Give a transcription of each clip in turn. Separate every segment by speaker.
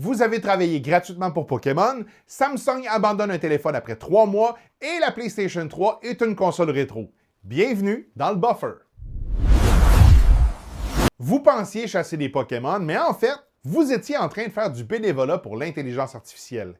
Speaker 1: Vous avez travaillé gratuitement pour Pokémon, Samsung abandonne un téléphone après 3 mois et la PlayStation 3 est une console rétro. Bienvenue dans le Buffer. Vous pensiez chasser des Pokémon, mais en fait, vous étiez en train de faire du bénévolat pour l'intelligence artificielle.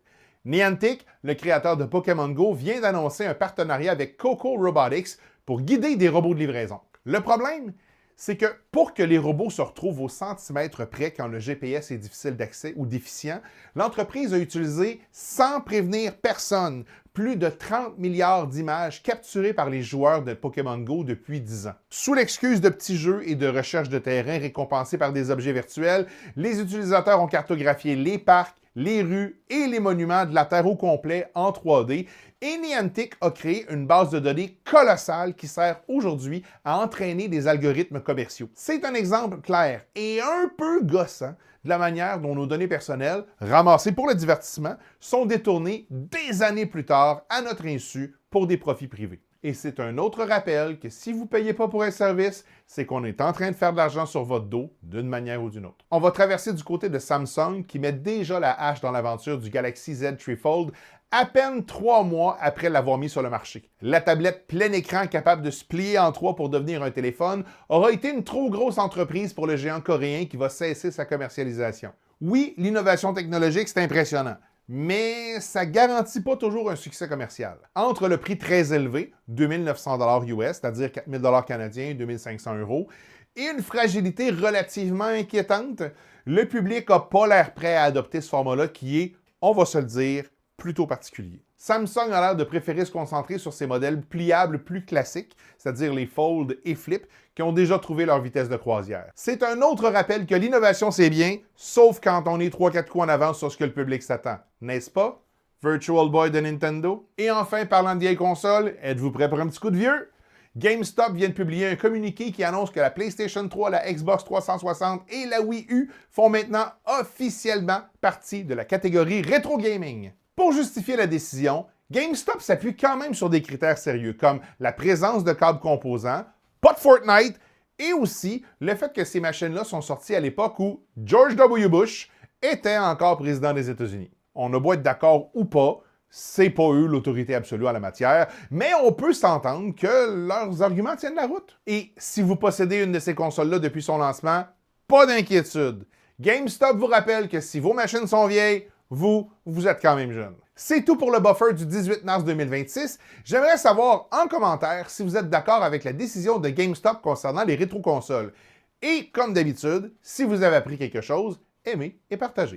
Speaker 1: Niantic, le créateur de Pokémon Go, vient d'annoncer un partenariat avec Coco Robotics pour guider des robots de livraison. Le problème, c'est que pour que les robots se retrouvent au centimètre près quand le GPS est difficile d'accès ou déficient, l'entreprise a utilisé, sans prévenir personne, plus de 30 milliards d'images capturées par les joueurs de Pokémon Go depuis 10 ans. Sous l'excuse de petits jeux et de recherche de terrain récompensés par des objets virtuels, les utilisateurs ont cartographié les parcs, les rues et les monuments de la Terre au complet en 3D et Niantic a créé une base de données colossale qui sert aujourd'hui à entraîner des algorithmes commerciaux. C'est un exemple clair et un peu gossant de la manière dont nos données personnelles, ramassées pour le divertissement, sont détournées des années plus tard à notre insu pour des profits privés. Et c'est un autre rappel que si vous ne payez pas pour un service, c'est qu'on est en train de faire de l'argent sur votre dos d'une manière ou d'une autre. On va traverser du côté de Samsung qui met déjà la hache dans l'aventure du Galaxy Z Fold à peine 3 mois après l'avoir mis sur le marché. La tablette plein écran capable de se plier en 3 pour devenir un téléphone aura été une trop grosse entreprise pour le géant coréen qui va cesser sa commercialisation. Oui, l'innovation technologique, c'est impressionnant, mais ça ne garantit pas toujours un succès commercial. Entre le prix très élevé, 2900 $ US, c'est-à-dire 4000 $ canadiens, 2500 €, et une fragilité relativement inquiétante, le public n'a pas l'air prêt à adopter ce format-là qui est, on va se le dire, plutôt particulier. Samsung a l'air de préférer se concentrer sur ses modèles pliables plus classiques, c'est-à-dire les Fold et Flip, qui ont déjà trouvé leur vitesse de croisière. C'est un autre rappel que l'innovation c'est bien, sauf quand on est 3-4 coups en avance sur ce que le public s'attend. N'est-ce pas? Virtual Boy de Nintendo? Et enfin, parlant de vieilles consoles, êtes-vous prêts pour un petit coup de vieux? GameStop vient de publier un communiqué qui annonce que la PlayStation 3, la Xbox 360 et la Wii U font maintenant officiellement partie de la catégorie rétro gaming. Pour justifier la décision, GameStop s'appuie quand même sur des critères sérieux, comme la présence de câbles composants, pas de Fortnite, et aussi le fait que ces machines-là sont sorties à l'époque où George W. Bush était encore président des États-Unis. On a beau être d'accord ou pas, c'est pas eux l'autorité absolue en la matière, mais on peut s'entendre que leurs arguments tiennent la route. Et si vous possédez une de ces consoles-là depuis son lancement, pas d'inquiétude. GameStop vous rappelle que si vos machines sont vieilles, vous êtes quand même jeune. C'est tout pour le Buffer du 18 mars 2026. J'aimerais savoir en commentaire si vous êtes d'accord avec la décision de GameStop concernant les rétro-consoles. Et comme d'habitude, si vous avez appris quelque chose, aimez et partagez.